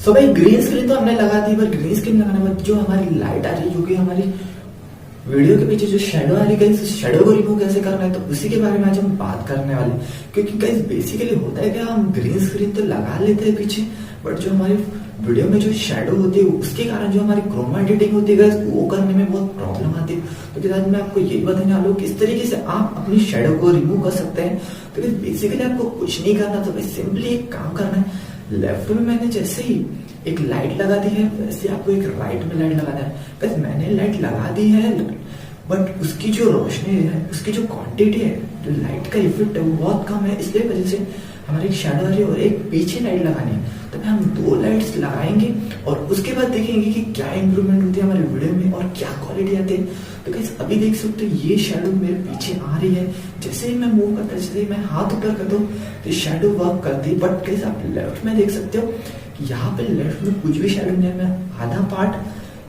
सो भाई green screen तो हमने लगा दी, पर ग्रीन स्क्रीन लगाने के बाद जो हमारी लाइट आ रही है, जो कि हमारी वीडियो के पीछे जो शेडो आ रही है, शेडो को रिमूव कैसे करना है, तो उसी के बारे में आज हम बात करने वाले। क्योंकि गाइस बेसिकली होता है क्या, हम ग्रीन स्क्रीन तो लगा लेते हैं पीछे, बट जो हमारी वीडियो में जो शेडो होती है उसके कारण जो हमारी क्रोमा एडिटिंग होती है वो करने में बहुत प्रॉब्लम आती है। तो आज मैं आपको यही बताने वाला हूँ किस तरीके से आप अपनी शेडो को रिमूव कर सकते हैं। तो बेसिकली आपको कुछ नहीं करना, तो सिंपली एक काम करना है। लेफ्ट में मैंने जैसे ही एक लाइट लगा दी है, वैसे आपको एक राइट में लाइट लगाना है। बस मैंने लाइट लगा दी है, बट उसकी जो रोशनी है, उसकी जो क्वांटिटी है, जो लाइट का इफेक्ट है वो बहुत कम है। इसलिए वजह से हमारी एक शेडो आ रही है और एक पीछे लाइट लगानी है। तो हम 2 लाइट्स लगाएंगे और उसके बाद देखेंगे कि क्या इंप्रूवमेंट होती है हमारे वीडियो में और क्या क्वालिटी आती है। तो गाइस अभी देख सकते हो ये शेडो मेरे पीछे आ रही है। जैसे ही मैं मूव करता हूँ, जैसे ही मैं हाथ ऊपर करता हूँ तो शेडो वर्क करती है। बट गाइस आप लेफ्ट में देख सकते हो कि यहाँ पे लेफ्ट में कुछ भी शेडो नहीं है। मैं आधा पार्ट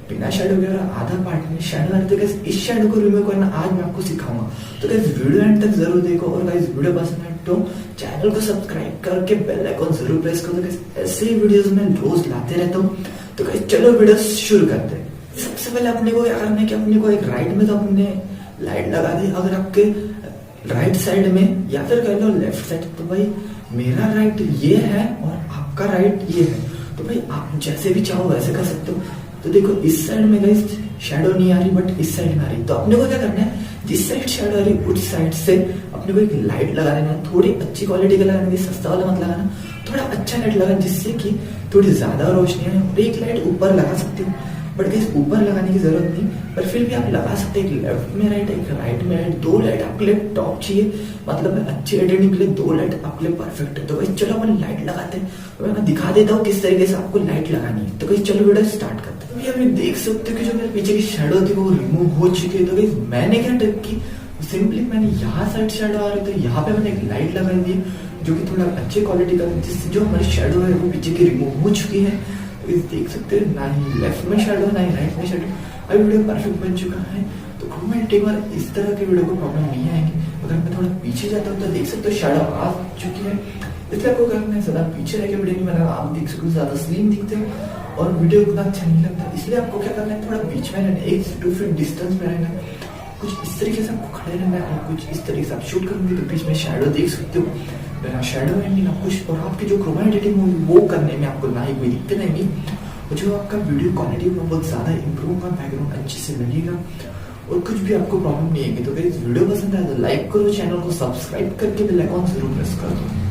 बिना शेडो के और आधा पार्ट में शेडो है। तो गाइस इस शेडो को रिमूव करना आज मैं आपको सिखाऊंगा। तो गाइस वीडियो एंड तक जरूर देखो, और गाइस वीडियो पसंद है तो चैनल को सब्सक्राइब करके बेल आइकन जरूर प्रेस करो। गाइस ऐसे ही वीडियोस मैं रोज लाते रहता हूँ। तो गाइस चलो वीडियो शुरू करते हैं। सबसे पहले अपने को क्या करना है कि अपने को एक राइट में तो अपने लाइट लगा दी। अगर आपके राइट साइड में या फिर कह लो लेफ्ट साइड, तो भाई मेरा राइट ये है और आपका राइट ये है। तो भाई आप जैसे भी चाहो वैसे कर सकते हो। तो देखो इस साइड में गाइस शेडो नहीं आ रही, बट इस साइड में आ रही। तो अपने को क्या करना है, जिस साइड शेडो आ रही उस साइड से अपने को एक लाइट लगा देना है। थोड़ी अच्छी क्वालिटी का लगाना है, सस्ता वाला मत लगाना, थोड़ा अच्छा लाइट लगाना जिससे कि थोड़ी ज्यादा रोशनी है। और एक लाइट ऊपर लगा सकते हो, बट गाइस ऊपर लगाने की जरूरत नहीं, पर फिर भी आप लगा सकते हैं। एक लेफ्ट में राइट, एक राइट में राइट, 2 लाइट आपके लिए टॉप चाहिए। मतलब अच्छी एडिटिंग के लिए 2 लाइट आपके लिए परफेक्ट है। तो गाइस चलो अपन लाइट लगाते हैं। तो मैं दिखा देता हूँ किस तरीके से आपको लाइट लगानी है। तो गाइस चलो वीडियो स्टार्ट करते हैं। अभी आप देख सकते हो कि जो मेरे पीछे की शेडो थी वो रिमूव हो चुकी है। तो गाइस मैंने क्या ट्रिक की, सिंपली मैंने यहाँ साइड शेडो आ रही तो यहाँ पे मैंने एक लाइट लगा दी जो कि थोड़ा अच्छी क्वालिटी का, जिससे जो हमारी शेडो है वो पीछे की रिमूव हो चुकी है। देख सकते हैं ना ही लेफ्ट में शेडो ना ही राइट में शेडो। अभी वीडियो परफेक्ट बन चुका है। तो क्रोमा एडिटिंग बार इस तरह के वीडियो को प्रॉब्लम नहीं आएगी। अगर मैं थोड़ा पीछे जाता हूँ तो देख सकते हो शेडो आ चुकी है। इसलिए आपको करना है ज्यादा पीछे रह के वीडियो नहीं बनाना। आप देख सकते हो ज्यादा स्लिम दिखते हो और वीडियो उतना अच्छा नहीं लगता। इसलिए आपको क्या करना है, थोड़ा बीच में रहना, 1 से 2 फीट डिस्टेंस में रहना है। कुछ इस तरीके से आपको खड़े रहना है और कुछ इस तरीके से आप शूट करेंगे तो बीच में शेडो देख सकते हो। बिना शेडो एंडिंग आप कुछ, और आपकी जो क्रोमा एडिटिंग होगी वो करने में आपको ना ही कोई दिक्कत आएगी। जो आपका वीडियो क्वालिटी में बहुत ज्यादा इंप्रूव होगा, बैकग्राउंड अच्छे से लगेगा और कुछ भी आपको प्रॉब्लम नहीं आएगी। तो गाइस वीडियो पसंद आए तो लाइक करो, चैनल को सब्सक्राइब करके बेल आइकन जरूर प्रेस कर दो।